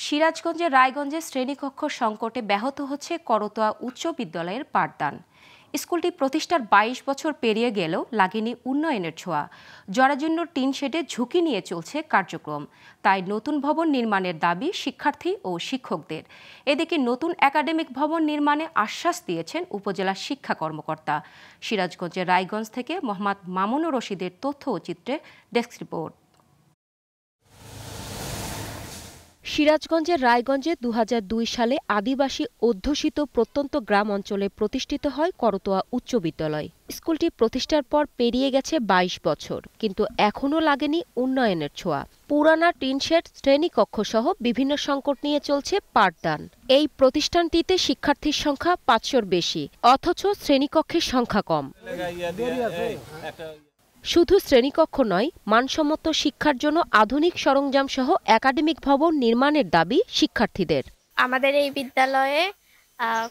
সিরাজগঞ্জের রায়গঞ্জে শ্রেণীকক্ষ সংকটে ব্যাহত হচ্ছে করতোয়া উচ্চ বিদ্যালয়ের পাঠদান। স্কুলটি প্রতিষ্ঠার ২২ বছর পেরিয়ে গেলেও লাগেনি উন্নয়নের ছোঁয়া। জরাজীর্ণ টিন শেডে ঝুঁকি নিয়ে চলছে কার্যক্রম। তাই নতুন ভবন নির্মাণের দাবি শিক্ষার্থী ও শিক্ষকদের। এদিকে নতুন একাডেমিক ভবন নির্মাণে আশ্বাস দিয়েছেন উপজেলা শিক্ষা কর্মকর্তা। সিরাজগঞ্জের রায়গঞ্জ থেকে মোহাম্মদ মামুনুর রশিদের তথ্য ও চিত্রে ডেস্ক রিপোর্ট। সিরাজগঞ্জের রায়গঞ্জে ২০০২ সালে আদিবাসী অধ্যুষিত প্রত্যন্ত গ্রাম অঞ্চলে প্রতিষ্ঠিত হয় করতোয়া উচ্চ বিদ্যালয়। স্কুলটি প্রতিষ্ঠার পর পেরিয়ে গেছে ২২ বছর, কিন্তু এখনও লাগেনি উন্নয়নের ছোঁয়া। পুরানা টিনশেড, শ্রেণীকক্ষ সহ বিভিন্ন সংকট নিয়ে চলছে পাঠদান। এই প্রতিষ্ঠানটিতে শিক্ষার্থীর সংখ্যা ৫০০-র বেশি, অথচ শ্রেণীকক্ষের সংখ্যা কম। শুধু শ্রেণীকক্ষ নয়, মানসম্মত শিক্ষার জন্য আধুনিক সরঞ্জাম সহ একাডেমিক ভবন নির্মাণের দাবি শিক্ষার্থীদের। আমাদের এই বিদ্যালয়ে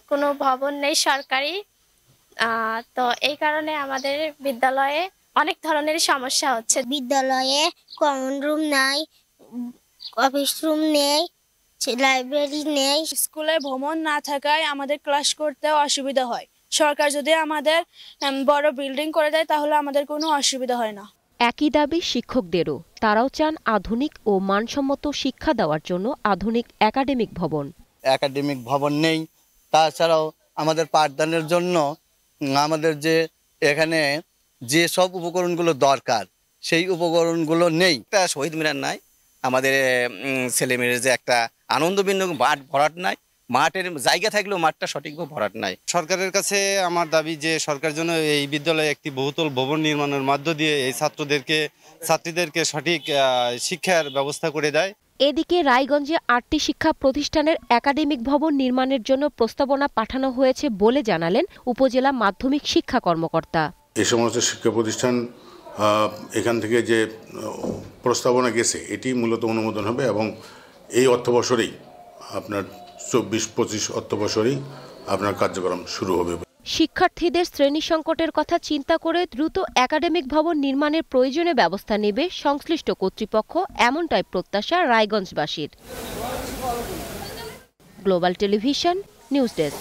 কোনো ভবন নেই সরকারি, তো এই কারণে আমাদের বিদ্যালয়ে অনেক ধরনের সমস্যা হচ্ছে। বিদ্যালয়ে কমন রুম নাই, অফিস রুম নেই, লাইব্রেরি নেই। স্কুলে ভবন না থাকায় আমাদের ক্লাস করতেও অসুবিধা হয়। সরকার যদি আমাদের বড় বিল্ডিং করে দেয় তাহলে আমাদের কোনো অসুবিধা হয় না। একই দাবি শিক্ষকদেরও। তারাও চান আধুনিক ও মানসম্মত শিক্ষা দেওয়ার জন্য আধুনিক একাডেমিক ভবন। একাডেমিক ভবন নেই, তাছাড়াও আমাদের পাঠদানের জন্য আমাদের যে এখানে যে সব উপকরণগুলো দরকার সেই উপকরণগুলো নেই। শহীদ মিনার নাই, আমাদের ছেলেমেয়ের যে একটা আনন্দ বিন্দু মাঠ ভরাট নাই, মাঠের জায়গা থাকলেও মাঠটা সঠিকভাবে ভরাট নাই। সরকারের কাছে আমার দাবি যে সরকার যেন এই বিদ্যালয়ে একটি বহুতল ভবন নির্মাণের মধ্য দিয়ে এই ছাত্রীদেরকে সঠিক শিক্ষার ব্যবস্থা করে দেয়। এদিকে রায়গঞ্জে ৮টি শিক্ষা প্রতিষ্ঠানের একাডেমিক ভবন নির্মাণের জন্য প্রস্তাবনা পাঠানো হয়েছে বলে জানালেন উপজেলা মাধ্যমিক শিক্ষা কর্মকর্তা। এই সমস্ত শিক্ষা প্রতিষ্ঠান এখান থেকে যে প্রস্তাবনা গেছে এটি মূলত অনুমোদন হবে এবং এই অর্থবছরেই আপনার ২৪-২৫ অর্থবছরেই আপনার কার্যক্রম শুরু হবে। শিক্ষার্থীদের শ্রেণী সংকটের কথা চিন্তা করে দ্রুত একাডেমিক ভবন নির্মাণের প্রয়োজনীয় ব্যবস্থা নেবে সংশ্লিষ্ট কর্তৃপক্ষ, এমনটাই প্রত্যাশা রায়গঞ্জবাসীর। Global television news desk.